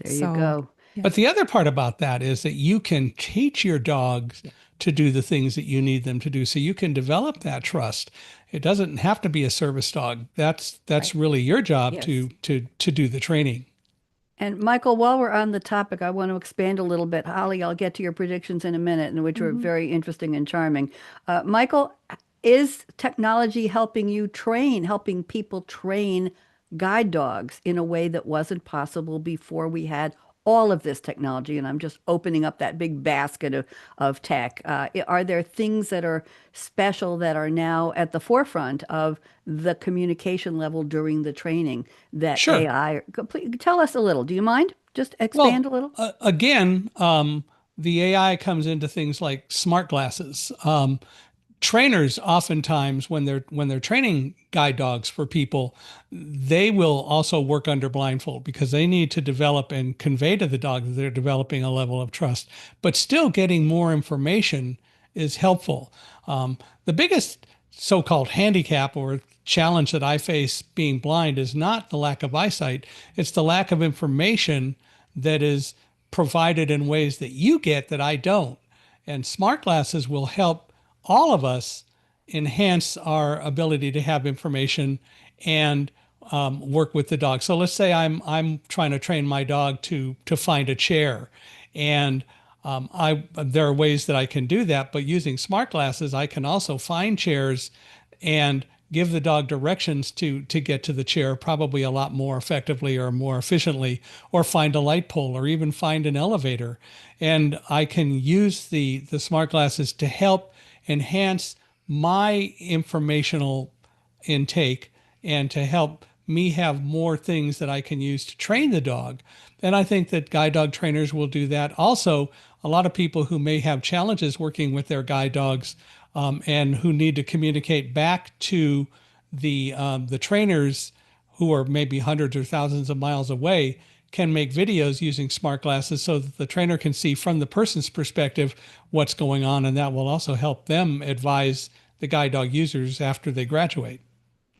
There you go. But the other part about that is that you can teach your dogs to do the things that you need them to do. So you can develop that trust. It doesn't have to be a service dog. That's Right. really your job Yes. to do the training. And Michael, while we're on the topic, I want to expand a little bit. Holly, I'll get to your predictions in a minute, and which were very interesting and charming. Michael, is technology helping you train, helping people train guide dogs in a way that wasn't possible before we had all of this technology? And I'm just opening up that big basket of tech. Are there things that are special that are now at the forefront of the communication level during the training that Sure. AI, please tell us a little. Do you mind? Just expand a Well, little. again, the AI comes into things like smart glasses. Trainers oftentimes when they're training guide dogs for people, they will also work under blindfold because they need to develop and convey to the dog that they're developing a level of trust, but still getting more information is helpful. The biggest so-called handicap or challenge that I face being blind is not the lack of eyesight, it's the lack of information that is provided in ways that you get that I don't. And smart glasses will help all of us enhance our ability to have information and work with the dog. So let's say I'm trying to train my dog to find a chair, and there are ways that I can do that. But using smart glasses, I can also find chairs and give the dog directions to get to the chair probably a lot more effectively or more efficiently, or find a light pole or even find an elevator. And I can use the smart glasses to help enhance my informational intake and to help me have more things that I can use to train the dog. And I think that guide dog trainers will do that. Also, a lot of people who may have challenges working with their guide dogs and who need to communicate back to the trainers who are maybe hundreds or thousands of miles away can make videos using smart glasses so that the trainer can see from the person's perspective what's going on, and that will also help them advise the guide dog users after they graduate.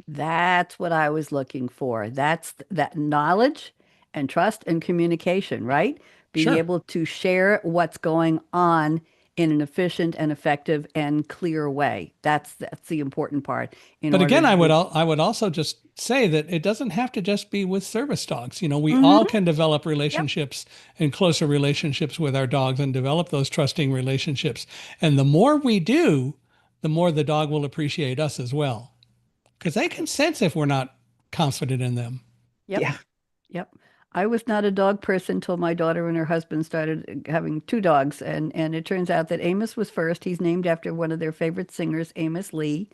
That's what I was looking for. That's that knowledge and trust and communication, right? Being Sure. able to share what's going on in an efficient and effective and clear way. That's the important part in But order again, to do. I would also just say that it doesn't have to just be with service dogs. You know, we all Hmm. can develop Yep. relationships and closer relationships with our dogs and develop those trusting relationships. And the more we do, the more the dog will appreciate us as well, because they can sense if we're not confident in them. Yep. Yeah. Yep. I was not a dog person until my daughter and her husband started having two dogs, and it turns out that Amos was first. He's named after one of their favorite singers, Amos Lee.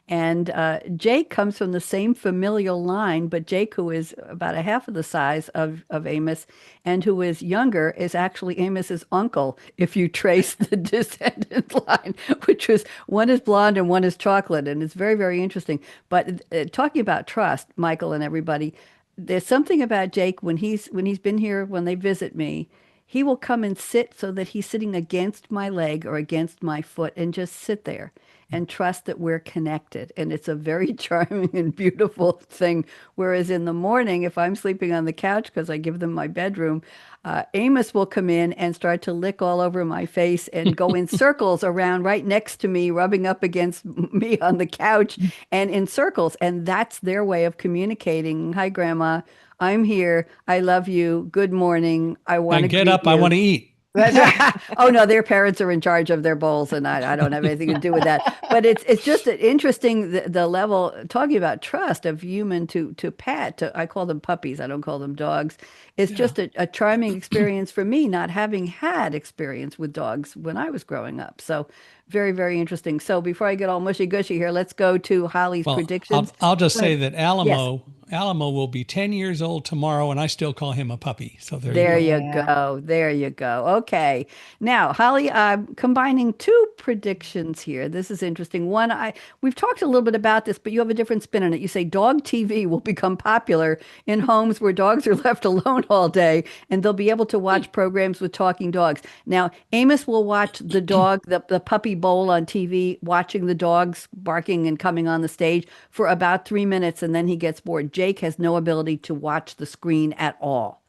And Jake comes from the same familial line, but Jake, who is about a half of the size of Amos and who is younger, is actually Amos's uncle, if you trace the descendant line, which was one is blonde and one is chocolate. And it's very, very interesting. But talking about trust, Michael and everybody, there's something about Jake when he's been here, when they visit me, he will come and sit so that he's sitting against my leg or against my foot and just sit there and trust that we're connected. And it's a very charming and beautiful thing. Whereas in the morning, if I'm sleeping on the couch because I give them my bedroom, Amos will come in and start to lick all over my face and go in circles around right next to me, rubbing up against me on the couch and in circles. And that's their way of communicating. Hi, Grandma. I'm here. I love you. Good morning. I want to And get greet up, I want you. to eat. That's right. Oh no, their parents are in charge of their bowls, and I don't have anything to do with that. But it's just interesting the level talking about trust of human to pet. I call them puppies. I don't call them dogs. It's Yeah. just a charming experience for me, not having had experience with dogs when I was growing up. So very, very interesting. So before I get all mushy gushy here, let's go to Holly's Well, predictions. I'll just Go say ahead. that Yes. Alamo will be 10 years old tomorrow, and I still call him a puppy. So there you There go. you Yeah. go. There you go. Okay. Now, Holly, I'm combining two predictions here. This is interesting. One, we've talked a little bit about this, but you have a different spin on it. You say dog TV will become popular in homes where dogs are left alone all day, and they'll be able to watch programs with talking dogs. Now, Amos will watch the puppy bowl on TV, watching the dogs barking and coming on the stage for about 3 minutes, and then he gets bored. Jake has no ability to watch the screen at all.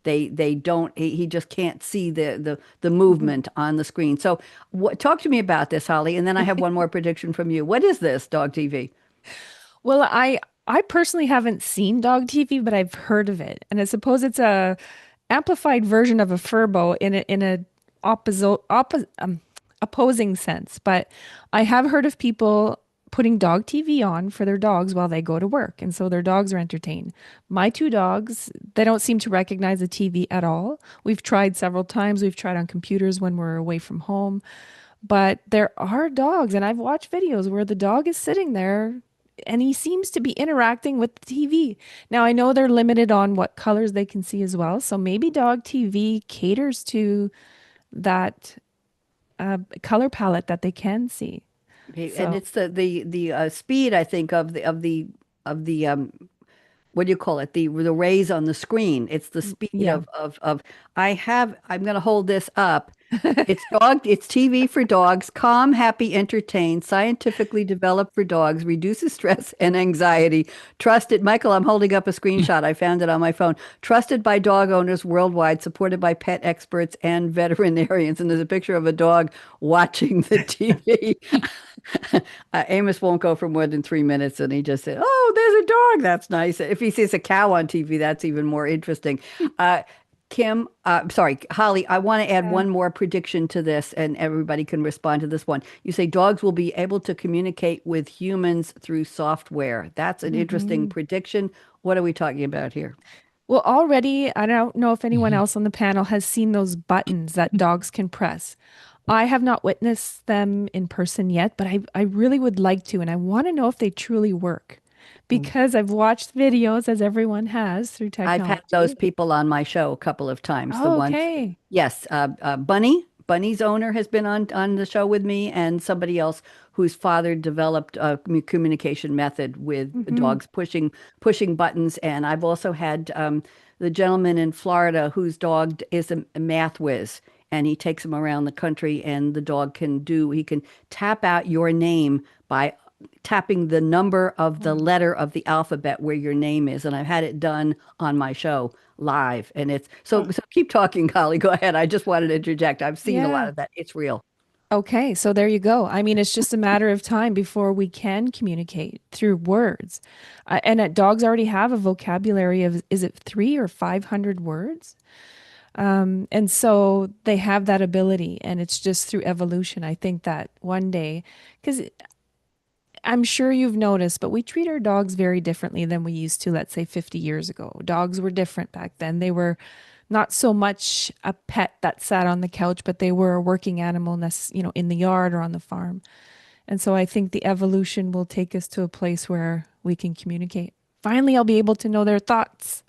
They don't. He just can't see the movement on the screen. So, talk to me about this, Holly, and then I have one more prediction from you. What is this dog TV? Well, I personally haven't seen dog TV, but I've heard of it, and I suppose it's a amplified version of a furbo in a opposing sense. But I have heard of people putting dog TV on for their dogs while they go to work, and so their dogs are entertained. My two dogs, they don't seem to recognize the TV at all. We've tried several times. We've tried on computers when we're away from home, but there are dogs, and I've watched videos where the dog is sitting there and he seems to be interacting with the TV. Now, I know they're limited on what colors they can see as well. So maybe dog TV caters to that color palette that they can see. Okay, and So, it's the speed, I think, of the what do you call it? The rays on the screen. It's the speed yeah. of I'm going to hold this up. It's TV for dogs, calm, happy, entertained, scientifically developed for dogs, reduces stress and anxiety. Trusted, Michael, I'm holding up a screenshot. I found it on my phone. Trusted by dog owners worldwide, supported by pet experts and veterinarians. And there's a picture of a dog watching the TV. Amos won't go for more than 3 minutes, and he just said, "Oh, there's a dog. That's nice." If he sees a cow on TV, that's even more interesting. Kim, sorry, Holly, I want to add Yeah. one more prediction to this, and everybody can respond to this one. You say dogs will be able to communicate with humans through software. That's an interesting Mhm. prediction. What are we talking about here? Well, already, I don't know if anyone else on the panel has seen those buttons that dogs can press. I have not witnessed them in person yet, but I really would like to, and I want to know if they truly work because I've watched videos, as everyone has, through I've had those technology. people on my show a couple of times. The Oh, ones, okay. yes, Bunny's owner has been on the show with me, and somebody else whose father developed a communication method with Hmm. dogs pushing buttons. And I've also had the gentleman in Florida whose dog is a math whiz, and he takes him around the country, and the dog he can tap out your name by tapping the number of the letter of the alphabet where your name is. And I've had it done on my show live. And it's so keep talking, Holly. Go ahead. I just wanted to interject. I've seen a lot Yeah. of that. It's real. Okay, so there you go. I mean, it's just a matter of time before we can communicate through words. Dogs already have a vocabulary of, is it 300 or 500 words? And so they have that ability, and it's just through evolution. I think that one day, because I'm sure you've noticed, but we treat our dogs very differently than we used to, let's say 50 years ago. Dogs were different back then. They were not so much a pet that sat on the couch, but they were a working animal, in the yard or on the farm. And so I think the evolution will take us to a place where we can communicate. Finally, I'll be able to know their thoughts.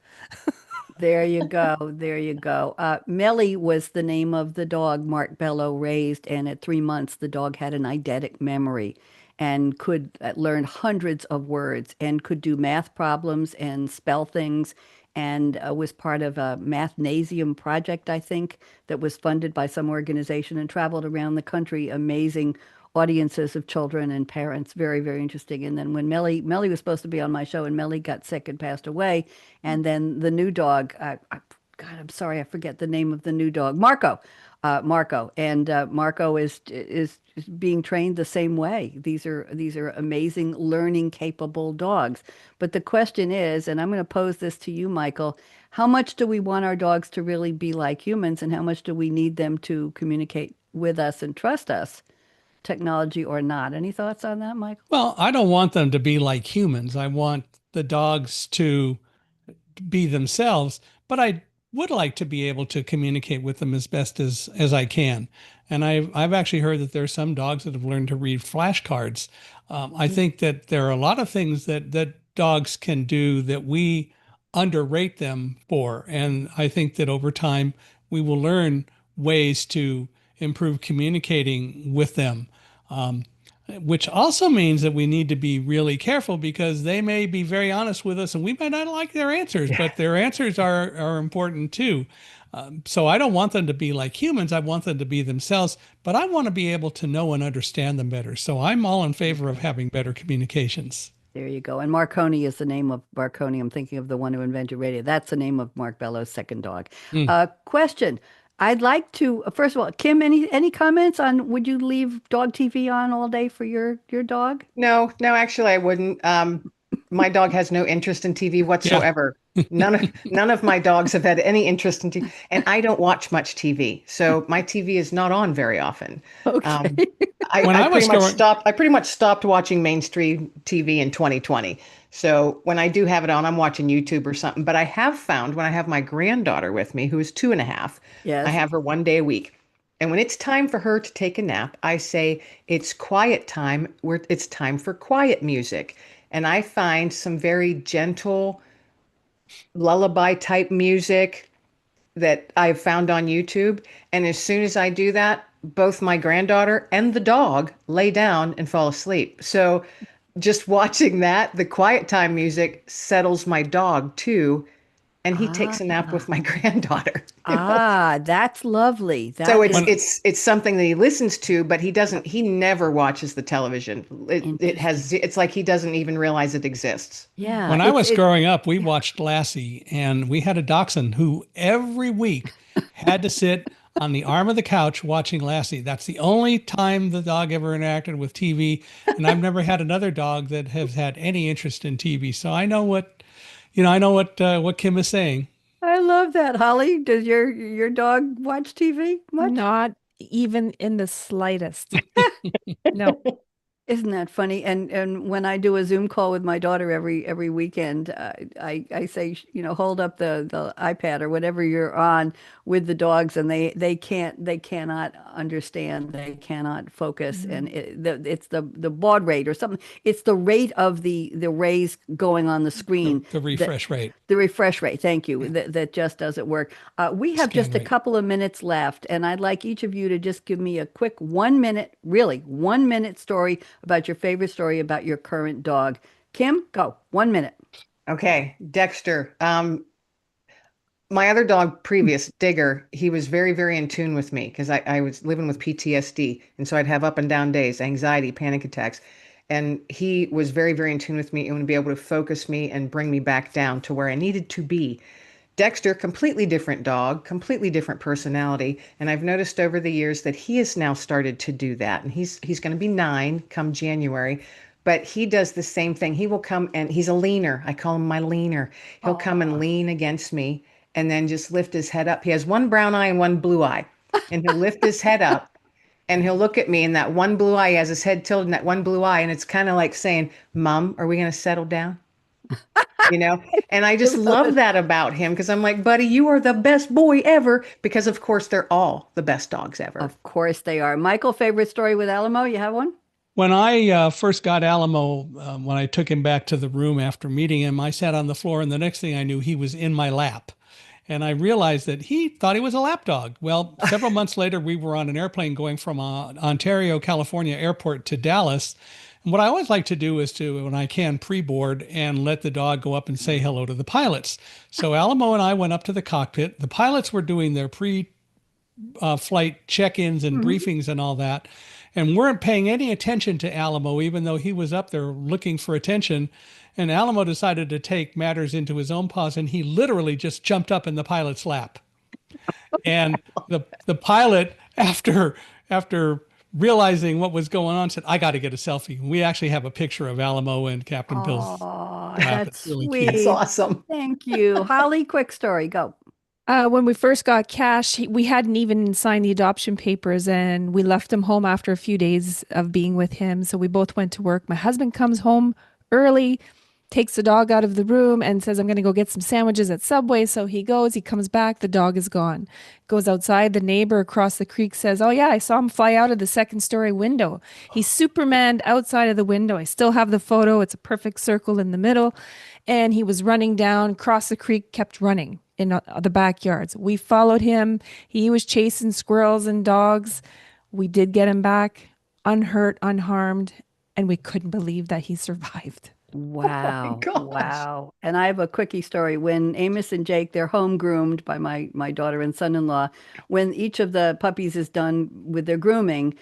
There you go. There you go. Melly was the name of the dog Mark Bello raised, and at 3 months, the dog had an eidetic memory and could learn hundreds of words and could do math problems and spell things, and was part of a mathnasium project, I think, that was funded by some organization and traveled around the country, amazing audiences of children and parents. Very, very interesting. And then when Melly was supposed to be on my show, and Melly got sick and passed away, and then the new dog, God, I'm sorry, I forget the name of the new dog, Marco, and Marco is being trained the same way. These are amazing, learning capable dogs. But the question is, and I'm going to pose this to you, Michael, how much do we want our dogs to really be like humans, and how much do we need them to communicate with us and trust us, technology or not? Any thoughts on that, Michael? Well, I don't want them to be like humans. I want the dogs to be themselves, but I would like to be able to communicate with them as best as I can. And I've actually heard that there are some dogs that have learned to read flashcards. I think that there are a lot of things that dogs can do that we underrate them for, and I think that over time we will learn ways to improve communicating with them. Um, which also means that we need to be really careful because they may be very honest with us and we might not like their answers, but their answers are important too. So I don't want them to be like humans. I want them to be themselves, but I want to be able to know and understand them better. So I'm all in favor of having better communications. There you go. And Marconi is the name of Marconi. I'm thinking of the one who invented radio. That's the name of Mark Bellow's second dog. Mm. Question. I'd like to, first of all, Kim, any comments on would you leave dog TV on all day for your dog? No, no, actually, I wouldn't. My dog has no interest in TV Yeah. whatsoever. None of my dogs have had any interest in TV, and I don't watch much TV, so my TV is not on very often. Okay. When I was growing, I pretty much stopped watching mainstream TV in 2020. So when I do have it on, I'm watching YouTube or something. But I have found when I have my granddaughter with me, who is 2.5, I Yes. have her one day a week. And when it's time for her to take a nap, I say it's quiet time, where it's time for quiet music. And I find some very gentle lullaby type music that I've found on YouTube. And as soon as I do that, both my granddaughter and the dog lay down and fall asleep. So just watching that, the quiet time music settles my dog too. And he takes a nap with my granddaughter. That's lovely. So That is it's something that he listens to, but he never watches the television. It's like he doesn't even realize it exists. yeah. when I was growing up, we watched Lassie, and we had a dachshund who every week had to sit on the arm of the couch watching Lassie. That's the only time the dog ever interacted with TV. And I've never had another dog that has had any interest in TV. So I know what Kim is saying. I love that. Holly, does your dog watch TV much? Not even in the slightest. No. Isn't that funny? And when I do a Zoom call with my daughter every weekend, I say, hold up the iPad or whatever you're on with the dogs, and they cannot understand, they cannot focus, and it's the baud rate or something. It's the rate of the rays going on the screen. The refresh rate. The refresh rate, thank you. That just doesn't work. We have Scan just a rate. couple of minutes left, and I'd like each of you to just give me a quick 1 minute, really 1 minute story about your favorite story about your current dog. Kim, go. 1 minute. Okay, Dexter. My other dog, previous Digger, he was very, very in tune with me because I was living with PTSD. And so I'd have up and down days, anxiety, panic attacks. And he was very, very in tune with me and would be able to focus me and bring me back down to where I needed to be. Dexter, completely different dog, completely different personality. And I've noticed over the years that he has now started to do that. And he's going to be 9 come January. But he does the same thing. He will come, and he's a leaner. I call him my leaner. He'll come and lean against me and then just lift his head up. He has one brown eye and one blue eye. And he'll lift his head up and he'll look at me, and that one blue eye, he has his head tilted in that one blue eye. And it's kind of like saying, Mom, are we going to settle down? And I just love that about him because I'm like, buddy, you are the best boy ever, because of course they're all the best dogs ever. Of course they are. Michael, favorite story with Alamo? You have one? When I first got Alamo, when I took him back to the room after meeting him, I sat on the floor, and the next thing I knew, he was in my lap. And I realized that he thought he was a lap dog. Well, several months later, we were on an airplane going from Ontario, California airport to Dallas. And what I always like to do is to, when I can, pre-board and let the dog go up and say hello to the pilots. So Alamo and I went up to the cockpit. The pilots were doing their pre-flight check-ins and briefings and all that, and weren't paying any attention to Alamo, even though he was up there looking for attention. And Alamo decided to take matters into his own paws, and he literally just jumped up in the pilot's lap. And the pilot, after realizing what was going on, said, "I got to get a selfie." We actually have a picture of Alamo and Captain Bill's Oh, lap. that's It's really sweet. cute. It's awesome. Thank you. Holly, quick story. Go. When we first got Cash, we hadn't even signed the adoption papers, and we left him home after a few days of being with him. So we both went to work. My husband comes home early, takes the dog out of the room and says, I'm going to go get some sandwiches at Subway. So he goes, he comes back, the dog is gone. Goes outside, the neighbor across the creek says, oh yeah, I saw him fly out of the second story window. He's Supermaned outside of the window. I still have the photo. It's a perfect circle in the middle. And he was running down, across the creek, kept running in the backyards. We followed him. He was chasing squirrels and dogs. We did get him back, unhurt, unharmed, and we couldn't believe that he survived. Wow. gosh. Wow. And I have a quickie story. When Amos and Jake, they're home groomed by my daughter and son-in-law, when each of the puppies is done with their grooming,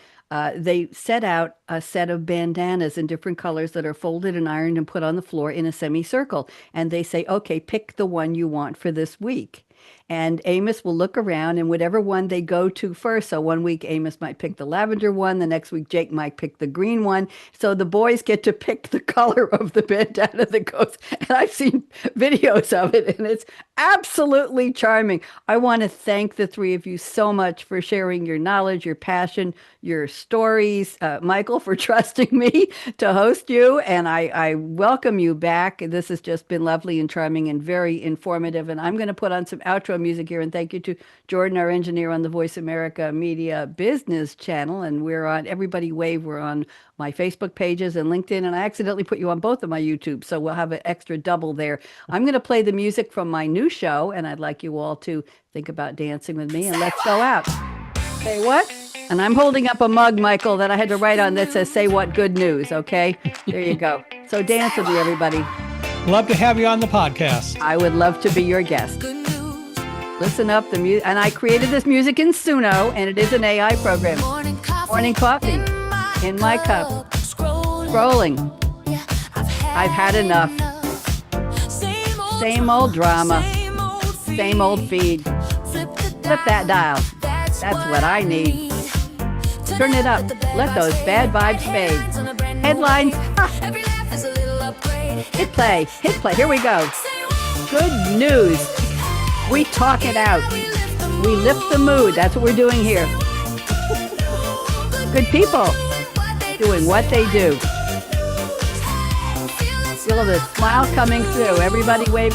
they set out a set of bandanas in different colors that are folded and ironed and put on the floor in a semicircle. And they say, okay, pick the one you want for this week. And Amos will look around and whatever one they go to first. So one week Amos might pick the lavender one. The next week Jake might pick the green one. So the boys get to pick the color of the bandana that goes. And I've seen videos of it and it's absolutely charming. I want to thank the three of you so much for sharing your knowledge, your passion, your stories. Michael, for trusting me to host you. And I welcome you back. This has just been lovely and charming and very informative. And I'm going to put on some outro music here. And thank you to Jordan, our engineer on the Voice America Media Business channel. And we're on Everybody Wave. We're on my Facebook pages and LinkedIn. And I accidentally put you on both of my YouTube. So we'll have an extra double there. I'm going to play the music from my new show. And I'd like you all to think about dancing with me. And let's go out. Say what? And I'm holding up a mug, Michael, that I had to write on that says, say what good news. Okay. There you go. So dance with me, everybody. Love to have you on the podcast. I would love to be your guest. Listen up, the music, and I created this music in Suno, and it is an AI program. Morning coffee in my cup. Scrolling. I've had enough. Same old drama. Same old feed. Flip that dial. That's what I need. Turn it up. Let those bad vibes fade. Headlines. Hit play. Hit play. Here we go. Good news. We talk it out. We lift the mood. That's what we're doing here. Good people doing what they do. Feel the smile coming through. Everybody wave.